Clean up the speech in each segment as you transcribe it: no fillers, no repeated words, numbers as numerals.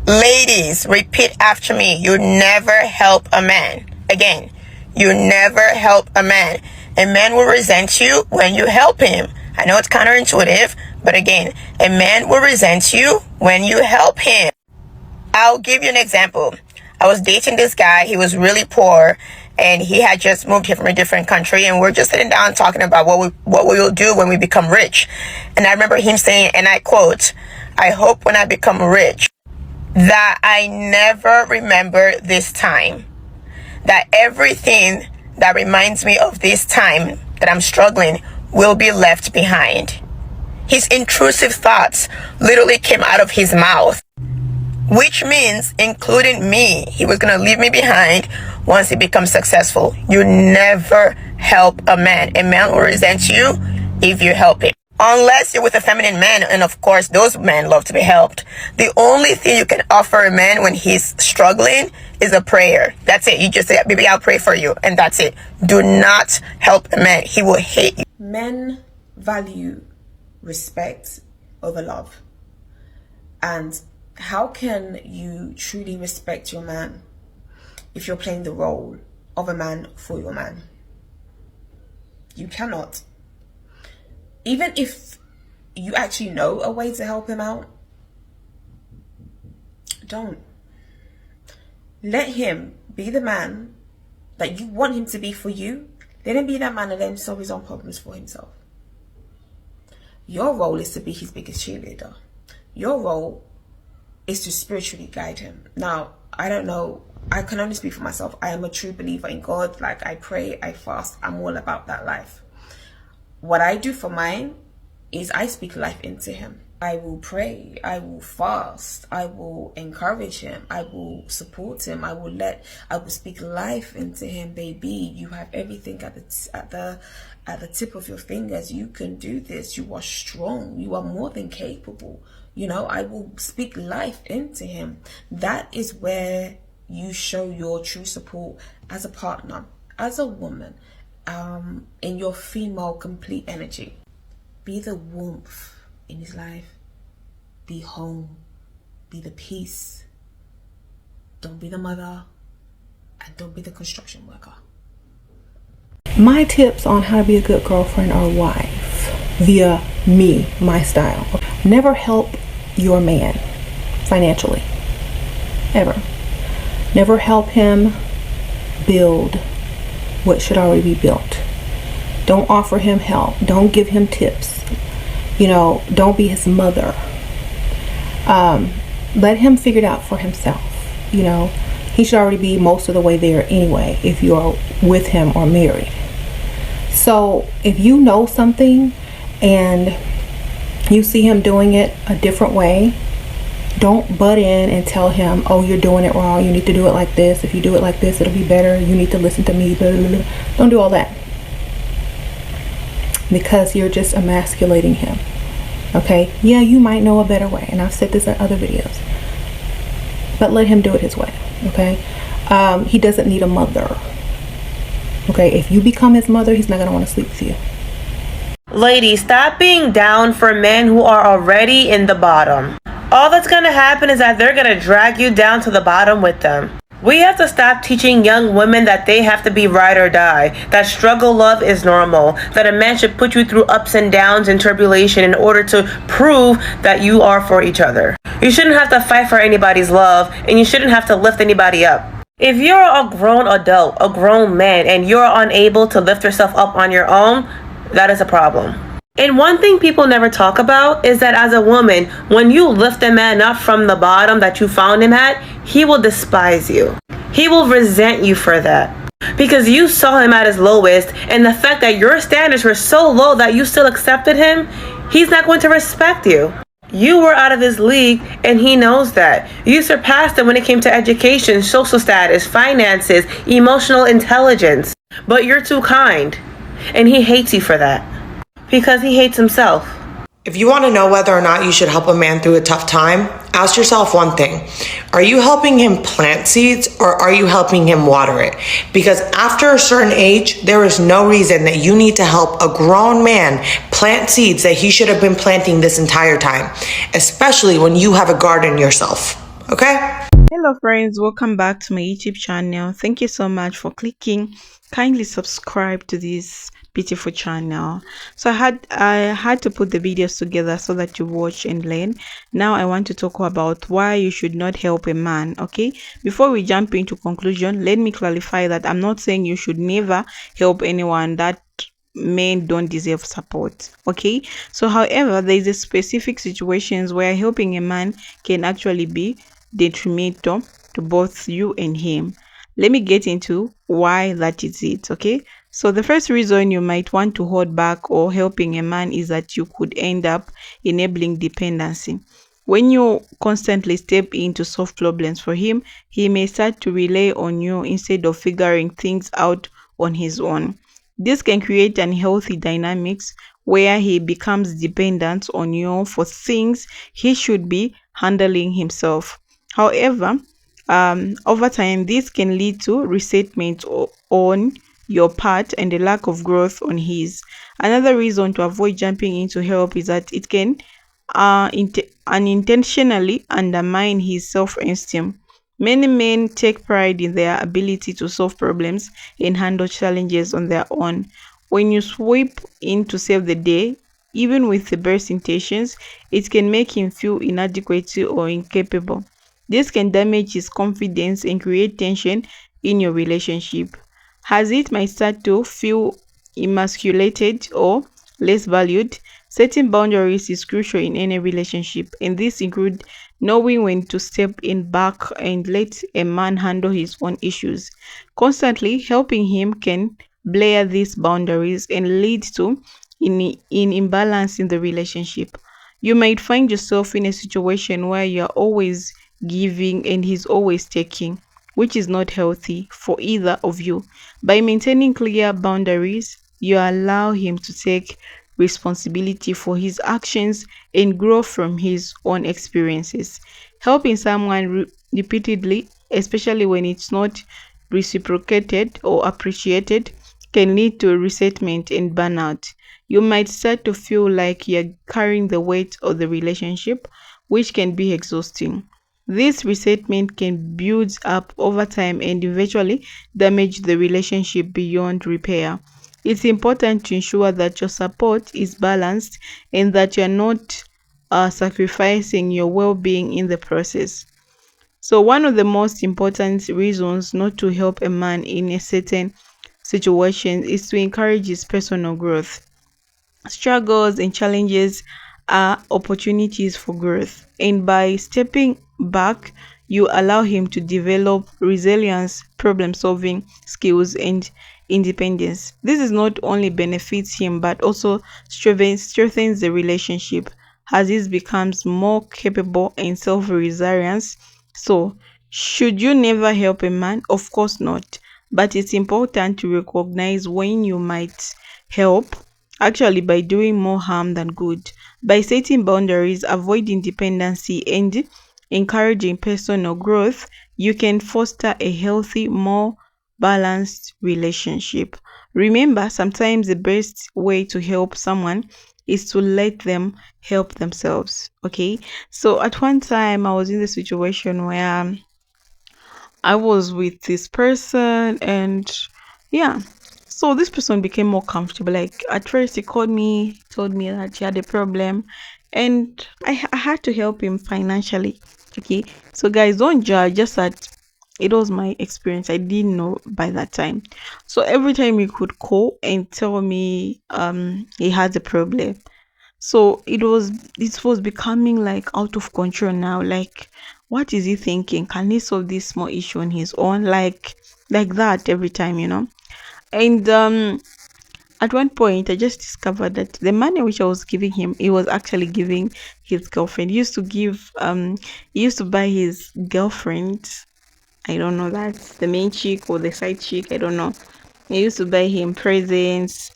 Ladies, repeat after me. You never help a man. Again, you never help a man. A man will resent you when you help him. I know it's counterintuitive, but again, a man will resent you when you help him. I'll give you an example. I was dating this guy. He was really poor, and he had just moved here from a different country, and we're just sitting down talking about what we will do when we become rich. And I remember him saying, and I quote, "I hope when I become rich that I never remember this time. That everything that reminds me of this time that I'm struggling will be left behind." His intrusive thoughts literally came out of his mouth, which means including me. He was going to leave me behind once he becomes successful. You never help a man. A man will resent you if you help him. Unless you're with a feminine man, and of course, those men love to be helped. The only thing you can offer a man when he's struggling is a prayer. That's it. You just say, "Baby, I'll pray for you," and that's it. Do not help a man. He will hate you. Men value respect over love. And how can you truly respect your man if you're playing the role of a man for your man? You cannot. Even if you actually know a way to help him out, don't. Let him be the man that you want him to be for you. Let him be that man and then solve his own problems for himself. Your role is to be his biggest cheerleader. Your role is to spiritually guide him. Now, I don't know. I can only speak for myself. I am a true believer in God. Like, I pray, I fast. I'm all about that life. What I do for mine is I speak life into him. I will pray, I will fast, I will encourage him, I will support him, I will speak life into him. Baby, you have everything at the tip of your fingers. You can do this. You are strong. You are more than capable. You know, I will speak life into him. That is where you show your true support as a partner, as a woman, in your female complete energy. Be the warmth in his life. Be home. Be the peace. Don't be the mother, and don't be the construction worker. My tips on how to be a good girlfriend or wife via me, my style. Never help your man financially, ever. Never help him build what should already be built. Don't offer him help. Don't give him tips. You know, don't be his mother. Let him figure it out for himself. You know, he should already be most of the way there anyway if you are with him or married. So if you know something and you see him doing it a different way, don't butt in and tell him, "Oh, you're doing it wrong. You need to do it like this. If you do it like this, it'll be better. You need to listen to me." Blah, blah, blah. Don't do all that, because you're just emasculating him. Okay? Yeah, you might know a better way, and I've said this in other videos, but let him do it his way. Okay? He doesn't need a mother. Okay? If you become his mother, he's not going to want to sleep with you. Ladies, stop being down for men who are already in the bottom. All that's going to happen is that they're going to drag you down to the bottom with them. We have to stop teaching young women that they have to be ride or die, that struggle love is normal, that a man should put you through ups and downs and tribulation in order to prove that you are for each other. You shouldn't have to fight for anybody's love, and you shouldn't have to lift anybody up. If you're a grown adult, a grown man, and you're unable to lift yourself up on your own, that is a problem. And one thing people never talk about is that as a woman, when you lift a man up from the bottom that you found him at, he will despise you. He will resent you for that. Because you saw him at his lowest, and the fact that your standards were so low that you still accepted him, he's not going to respect you. You were out of his league, and he knows that. You surpassed him when it came to education, social status, finances, emotional intelligence. But you're too kind, and he hates you for that. Because he hates himself. If you want to know whether or not you should help a man through a tough time, ask yourself one thing. Are you helping him plant seeds, or are you helping him water it? Because after a certain age, there is no reason that you need to help a grown man plant seeds that he should have been planting this entire time, especially when you have a garden yourself. Okay? Hello friends, welcome back to my YouTube channel. Thank you so much for clicking. Kindly subscribe to this beautiful channel. So I had to put the videos together so that you watch and learn. Now I want to talk about why you should not help a man. Okay, before we jump into conclusion, let me clarify that I'm not saying you should never help anyone. That men don't deserve support. Okay, so however, there is a specific situations where helping a man can actually be detrimental to both you and him. Let me get into why that is it. Okay, so the first reason you might want to hold back or helping a man is that you could end up enabling dependency. When you constantly step in to solve problems for him, he may start to rely on you instead of figuring things out on his own. This can create unhealthy dynamics where he becomes dependent on you for things he should be handling himself. However, over time, this can lead to resentment on your part and a lack of growth on his. Another reason to avoid jumping into help is that it can unintentionally undermine his self-esteem. Many men take pride in their ability to solve problems and handle challenges on their own. When you sweep in to save the day, even with the best intentions, it can make him feel inadequate or incapable. This can damage his confidence and create tension in your relationship, as it might start to feel emasculated or less valued. Setting boundaries is crucial in any relationship, and this include knowing when to step in back and let a man handle his own issues. Constantly helping him can blur these boundaries and lead to in imbalance in the relationship. You might find yourself in a situation where you're always giving and he's always taking, which is not healthy for either of you. By maintaining clear boundaries, you allow him to take responsibility for his actions and grow from his own experiences. Helping someone repeatedly, especially when it's not reciprocated or appreciated, can lead to resentment and burnout. You might start to feel like you're carrying the weight of the relationship, which can be exhausting. This resentment can build up over time and eventually damage the relationship beyond repair. It's important to ensure that your support is balanced and that you're not sacrificing your well being in the process. So, one of the most important reasons not to help a man in a certain situation is to encourage his personal growth. Struggles and challenges are opportunities for growth, and by stepping back, you allow him to develop resilience, problem solving skills, and independence. This is not only benefits him but also strengthens the relationship as he becomes more capable and self-resilience. So, should you never help a man? Of course not. But it's important to recognize when you might help, actually by doing more harm than good. By setting boundaries, avoiding dependency, and encouraging personal growth, you can foster a healthy, more balanced relationship. Remember, sometimes the best way to help someone is to let them help themselves. Okay, so at one time I was in the situation where I was with this person, and yeah, so this person became more comfortable. Like at first, he called me, told me that he had a problem, and I had to help him financially. Okay, so guys, don't judge, just that it was my experience. I didn't know by that time. So every time he could call and tell me he had a problem, so it was becoming like out of control now. Like, what is he thinking? Can he solve this small issue on his own? Like that every time. And at one point I just discovered that the money which I was giving him, he was actually giving his girlfriend. He used to buy his girlfriend, I don't know, that's the main chick or the side chick, I don't know. He used to buy him presents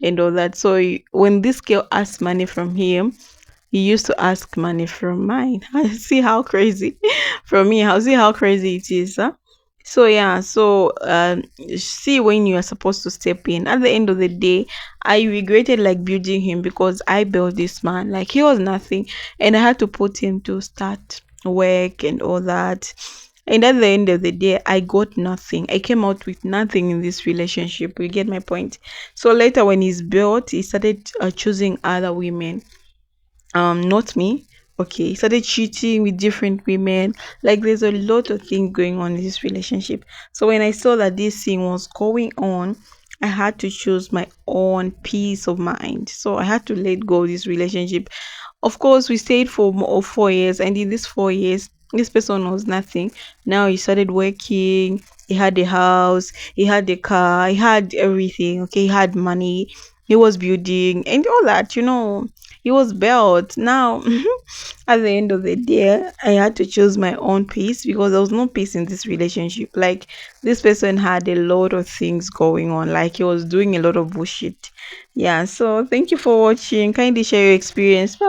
and all that. So when this girl asked money from him, he used to ask money from mine. See how crazy from me. How see how crazy it is, huh? So yeah, so see when you are supposed to step in. At the end of the day, I regretted like building him because I built this man. Like he was nothing, and I had to put him to start work and all that. And at the end of the day, I got nothing. I came out with nothing in this relationship. You get my point? So later, when he's built, he started choosing other women. Not me. Okay, he started cheating with different women. Like, there's a lot of things going on in this relationship. So when I saw that this thing was going on, I had to choose my own peace of mind. So I had to let go of this relationship. Of course, we stayed for more 4 years, and in these 4 years, this person was nothing. Now he started working. He had a house. He had a car. He had everything. Okay, he had money. He was building and all that. He was built. Now, at the end of the day, I had to choose my own peace because there was no peace in this relationship. Like, this person had a lot of things going on. Like, he was doing a lot of bullshit. Yeah. So thank you for watching. Kindly share your experience. Bye.